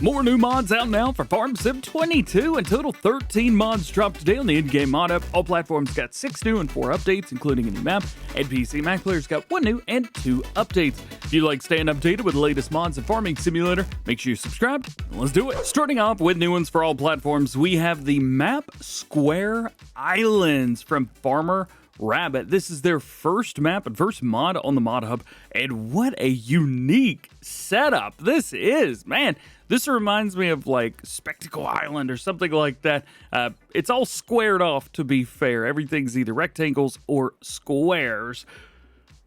More new mods out now for FS22. In total, 13 mods dropped today on the in-game mod up. All platforms got 6 new and 4 updates, including a new map. And PC Mac players got 1 new and 2 updates. If you like staying updated with the latest mods in Farming Simulator, make sure you're subscribed, and let's do it. Starting off with new ones for all platforms, we have the map Square Islands from Farmer Rabbit. This is their first map and first mod on the Mod Hub, and what a unique setup this is, man. This reminds me of like Spectacle Island or something like that. It's all squared off, to be fair. Everything's either rectangles or squares.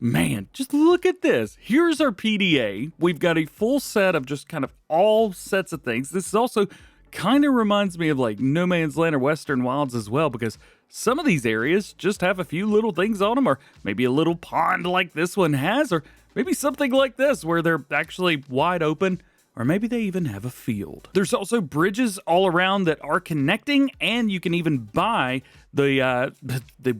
Man, just look at this. Here's our PDA. We've got a full set of just kind of all sets of things. This is also kind of reminds me of like No Man's Land or Western Wilds as well, because some of these areas just have a few little things on them, or maybe a little pond like this one has, or maybe something like this where they're actually wide open, or maybe they even have a field. There's also bridges all around that are connecting, and you can even buy the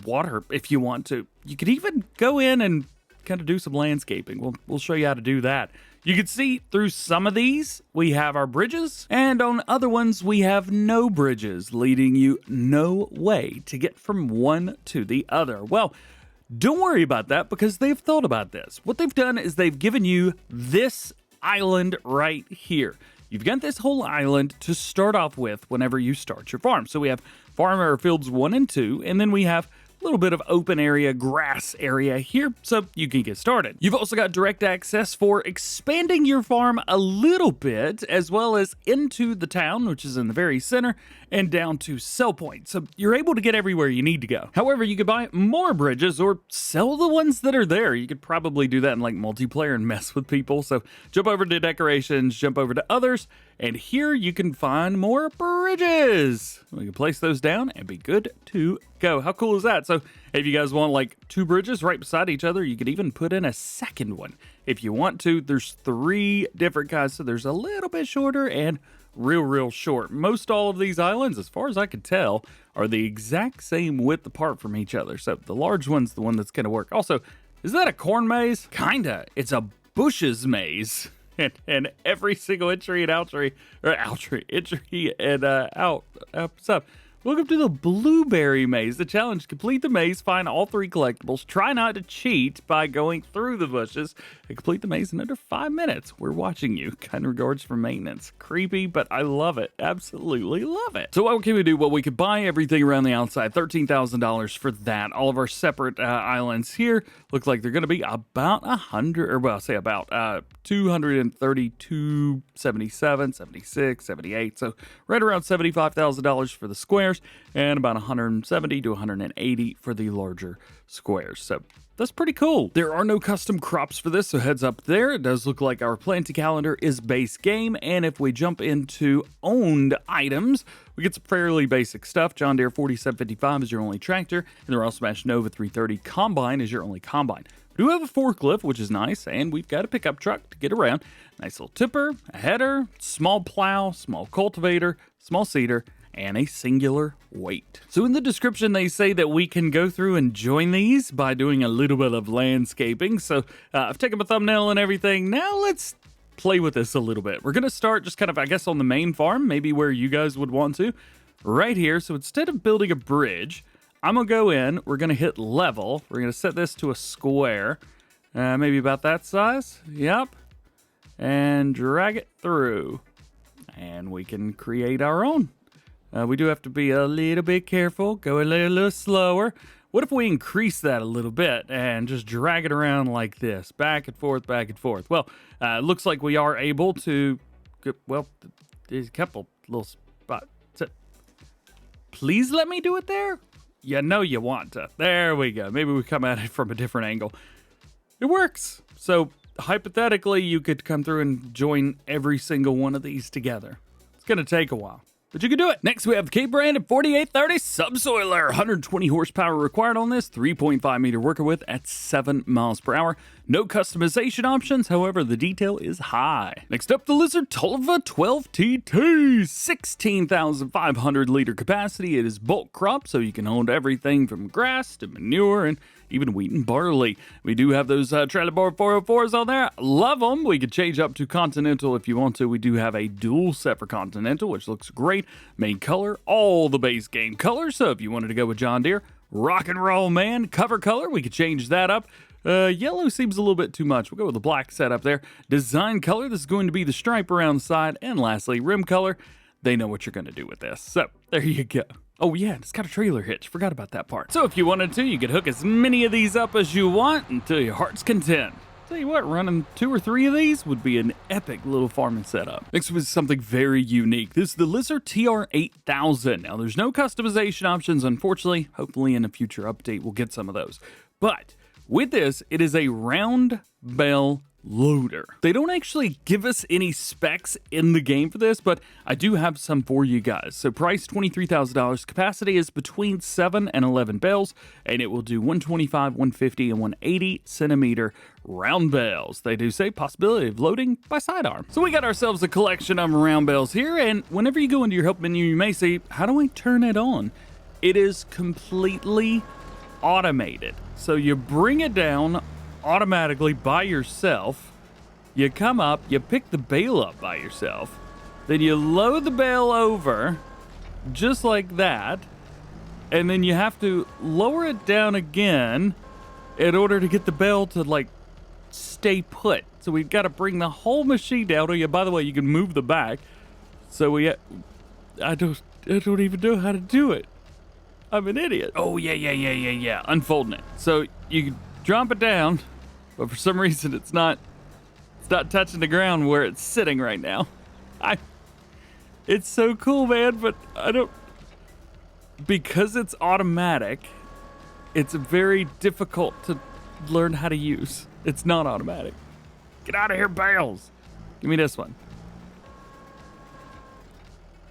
water if you want to. You could even go in and kind of do some landscaping. We'll show you how to do that. You can see through some of these, we have our bridges, and on other ones, we have no bridges, leading you no way to get from one to the other. Well, don't worry about that, because they've thought about this. What they've done is they've given you this island right here. You've got this whole island to start off with whenever you start your farm. So we have farmer fields 1 and 2, and then we have little bit of open area, grass area here, so you can get started. You've also got direct access for expanding your farm a little bit, as well as into the town, which is in the very center, and down to sell points. So you're able to get everywhere you need to go. However, you could buy more bridges or sell the ones that are there. You could probably do that in like multiplayer and mess with people. So jump over to decorations, jump over to others, and here you can find more bridges. We can place those down and be good to go. How cool is that? So if you guys want like 2 bridges right beside each other, you could even put in a second one if you want to. There's 3 different kinds, so there's a little bit shorter and real short. Most all of these islands, as far as I can tell, are the exact same width apart from each other. So the large one's the one that's going to work. Also, is that a corn maze? Kinda. It's a bushes maze. And every single entry and entry and out stuff. Welcome to the blueberry maze. The challenge: complete the maze, find all 3 collectibles, try not to cheat by going through the bushes, and complete the maze in under 5 minutes. We're watching you. Kind regards from maintenance. Creepy, but I love it. Absolutely love it. So what can we do? Well, we could buy everything around the outside. $13,000 for that. All of our separate islands here look like they're going to be about 100, or well, say about 232, 77, 76, 78. So right around $75,000 for the squares, and about 170 to 180 for the larger squares. So that's pretty cool. There are no custom crops for this, so heads up there. It does look like our planting calendar is base game, and if we jump into owned items, we get some fairly basic stuff. John Deere 4755 is your only tractor, and the Royal Smash Nova 330 Combine is your only combine. We do have a forklift, which is nice, and we've got a pickup truck to get around. Nice little tipper, a header, small plow, small cultivator, small seeder, and a singular weight. So in the description, they say that we can go through and join these by doing a little bit of landscaping. So I've taken my thumbnail and everything. Now let's play with this a little bit. We're going to start just kind of, I guess, on the main farm, maybe where you guys would want to, right here. So instead of building a bridge, I'm going to go in, we're going to hit level. We're going to set this to a square, maybe about that size. Yep. And drag it through. And we can create our own. We do have to be a little bit careful, go a little slower. What if we increase that a little bit and just drag it around like this, back and forth, back and forth? Well, it looks like we are able to, well, there's a couple little spots. Please let me do it there. You know you want to. There we go. Maybe we come at it from a different angle. It works. So hypothetically, you could come through and join every single one of these together. It's going to take a while, but you can do it. Next, we have the Cape branded 4830 Subsoiler. 120 horsepower required on this, 3.5 meter worker width at 7 miles per hour. No customization options, however, the detail is high. Next up, the Lizard Tolva 12TT. 16,500 liter capacity. It is bulk crop, so you can hold everything from grass to manure and even wheat and barley. We do have those trailer board 404s on there. Love them. We could change up to Continental if you want to. We do have a dual set for Continental, which looks great. Main color, all the base game colors. So if you wanted to go with John Deere, rock and roll, man. Cover color, we could change that up. Yellow seems a little bit too much. We'll go with the black setup there. Design color, this is going to be the stripe around the side. And lastly, rim color. They know what you're going to do with this. So there you go. Oh yeah, it's got a trailer hitch. Forgot about that part. So if you wanted to, you could hook as many of these up as you want until your heart's content. Tell you what, running 2 or 3 of these would be an epic little farming setup. Next was something very unique. This is the Lizard TR8000. Now there's no customization options, unfortunately. Hopefully in a future update we'll get some of those. But with this, it is a round bell loader. They don't actually give us any specs in the game for this, but I do have some for you guys. So price $23,000. Capacity is between 7 and 11 bales, and it will do 125, 150, and 180 centimeter round bales. They do say possibility of loading by sidearm. So we got ourselves a collection of round bales here, and whenever you go into your help menu, you may say, how do I turn it on? It is completely automated. So you bring it down automatically by yourself, you come up, you pick the bale up by yourself, then you load the bale over just like that, and then you have to lower it down again in order to get the bale to like stay put. So we've got to bring the whole machine down. Oh yeah, by the way, you can move the back. So I don't even know how to do it. I'm an idiot. Oh yeah. Unfolding it. So you can drop it down, but for some reason it's not touching the ground where it's sitting right now. It's so cool, man, but because it's automatic, it's very difficult to learn how to use. It's not automatic. Get out of here, bales. Give me this one.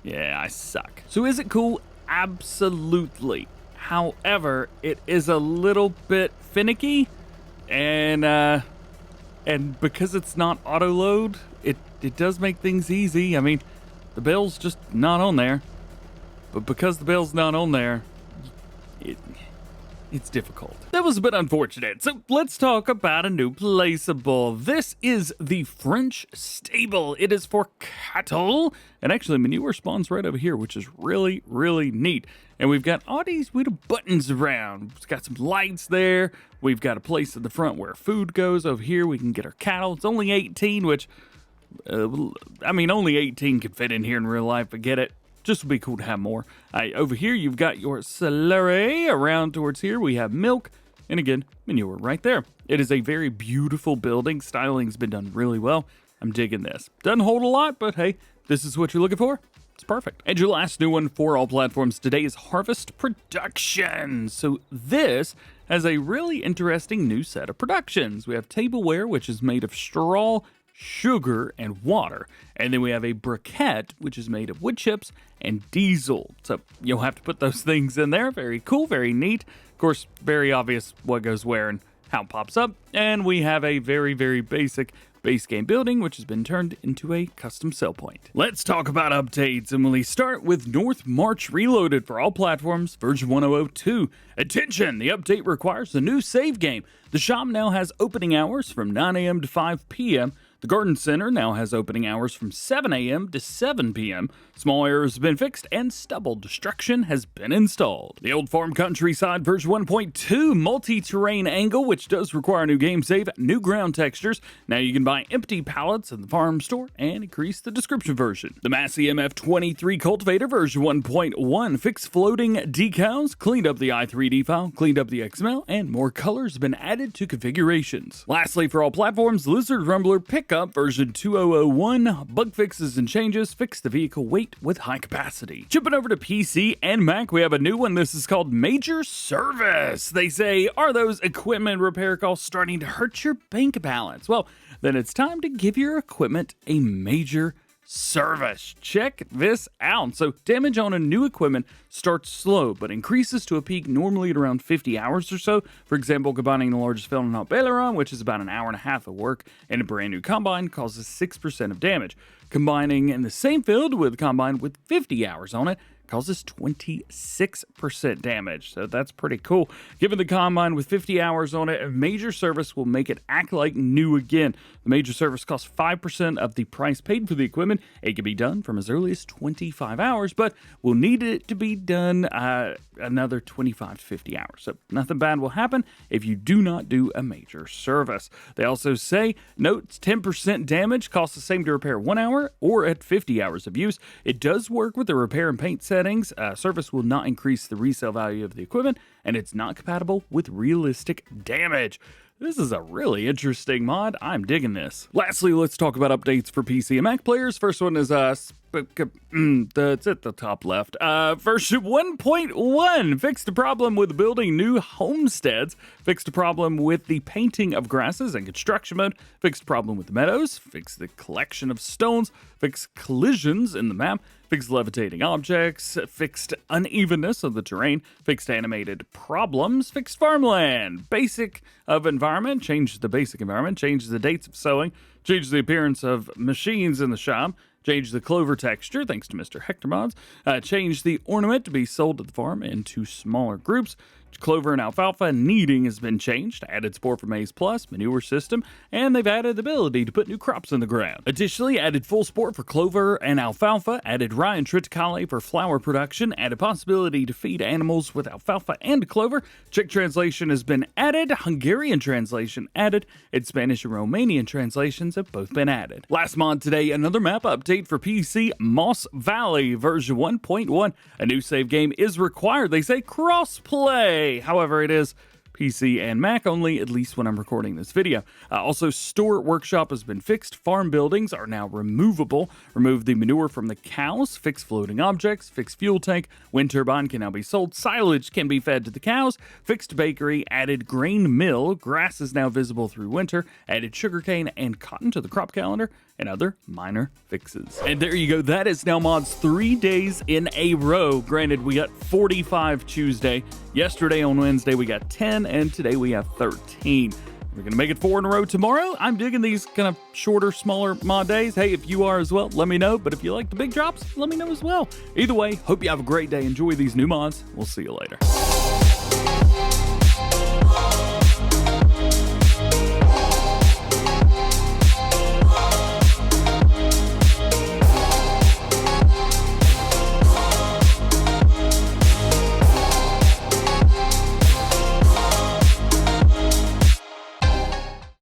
Yeah, I suck. So is it cool? Absolutely. However, it is a little bit finicky, and because it's not auto load, it does make things easy. I mean, the bale's just not on there, but because the bale's not on there, it's difficult. That was a bit unfortunate. So let's talk about a new placeable. This is the French stable. It is for cattle, and actually manure spawns right over here, which is really, really neat. And we've got all these little buttons around. It's got some lights there. We've got a place at the front where food goes. Over here we can get our cattle. It's only 18, which, only 18 can fit in here in real life, but get it. Just would be cool to have more. Over here, you've got your celery. Around towards here, we have milk. And again, manure right there. It is a very beautiful building. Styling's been done really well. I'm digging this. Doesn't hold a lot, but hey, this is what you're looking for. It's perfect. And your last new one for all platforms today is Harvest Production. So this has a really interesting new set of productions. We have tableware, which is made of straw, sugar, and water. And then we have a briquette, which is made of wood chips and diesel. So you'll have to put those things in there. Very cool, very neat. Of course, very obvious what goes where and how it pops up. And we have a very, very basic base game building, which has been turned into a custom sell point. Let's talk about updates, and we start with North March Reloaded for all platforms, version 1002. Attention! The update requires a new save game. The shop now has opening hours from 9 a.m. to 5 p.m. The Garden Center now has opening hours from 7 a.m. to 7 p.m. Small errors have been fixed, and stubble destruction has been installed. The Old Farm Countryside version 1.2 multi-terrain angle, which does require a new game save, new ground textures. Now you can buy empty pallets in the farm store and increase the description version. The Massey MF23 Cultivator version 1.1 fixed floating decals, cleaned up the i3D file, cleaned up the XML, and more colors have been added to configurations. Lastly, for all platforms, Lizard Rumbler Pickup version 2001 bug fixes and changes, fix the vehicle weight with high capacity. Jumping over to PC and Mac, we have a new one. This is called Major Service. They say, are those equipment repair costs starting to hurt your bank balance? Well, then it's time to give your equipment a major service. Check this out. So damage on a new equipment starts slow, but increases to a peak normally at around 50 hours or so. For example, combining the largest fell and baler on, which is about an hour and a half of work, and a brand new combine causes 6% of damage. Combining in the same field with combine with 50 hours on it causes 26% damage, so that's pretty cool. Given the combine with 50 hours on it, a major service will make it act like new again. The major service costs 5% of the price paid for the equipment. It can be done from as early as 25 hours, but we'll need it to be done another 25 to 50 hours. So nothing bad will happen if you do not do a major service. They also say, note 10% damage costs the same to repair 1 hour or at 50 hours of use. It does work with the repair and paint settings. Service will not increase the resale value of the equipment, and it's not compatible with realistic damage. This is a really interesting mod. I'm digging this. Lastly, let's talk about updates for PC and Mac players. First one is it's at the top left. Version 1.1 fixed a problem with building new homesteads, fixed a problem with the painting of grasses and construction mode, fixed a problem with the meadows, fixed the collection of stones, fixed collisions in the map, fixed levitating objects, fixed unevenness of the terrain, fixed animated problems, fixed farmland, basic of environment, changed the basic environment, changed the dates of sowing, changed the appearance of machines in the shop, changed the clover texture, thanks to Mr. Hector Mods, changed the ornament to be sold at the farm into smaller groups. Clover and alfalfa kneading has been changed, added Spore for Maize Plus, manure system, and they've added the ability to put new crops in the ground. Additionally, added full sport for clover and alfalfa, added rye and triticale for flour production, added possibility to feed animals with alfalfa and clover. Czech translation has been added, Hungarian translation added, and Spanish and Romanian translations have both been added. Last mod today, another map update for PC, Moss Valley version 1.1. A new save game is required. They say cross-play. However, it is PC and Mac only, at least when I'm recording this video. Also, Store Workshop has been fixed. Farm buildings are now removable. Remove the manure from the cows. Fix floating objects. Fix fuel tank. Wind turbine can now be sold. Silage can be fed to the cows. Fixed bakery. Added grain mill. Grass is now visible through winter. Added sugarcane and cotton to the crop calendar. And other minor fixes. And there you go. That is now mods 3 days in a row. Granted, we got 45 Tuesday. Yesterday on Wednesday, we got 10. And today we have 13. We're going to make it 4 in a row tomorrow. I'm digging these kind of shorter, smaller mod days. Hey, if you are as well, let me know. But if you like the big drops, let me know as well. Either way, hope you have a great day. Enjoy these new mods. We'll see you later.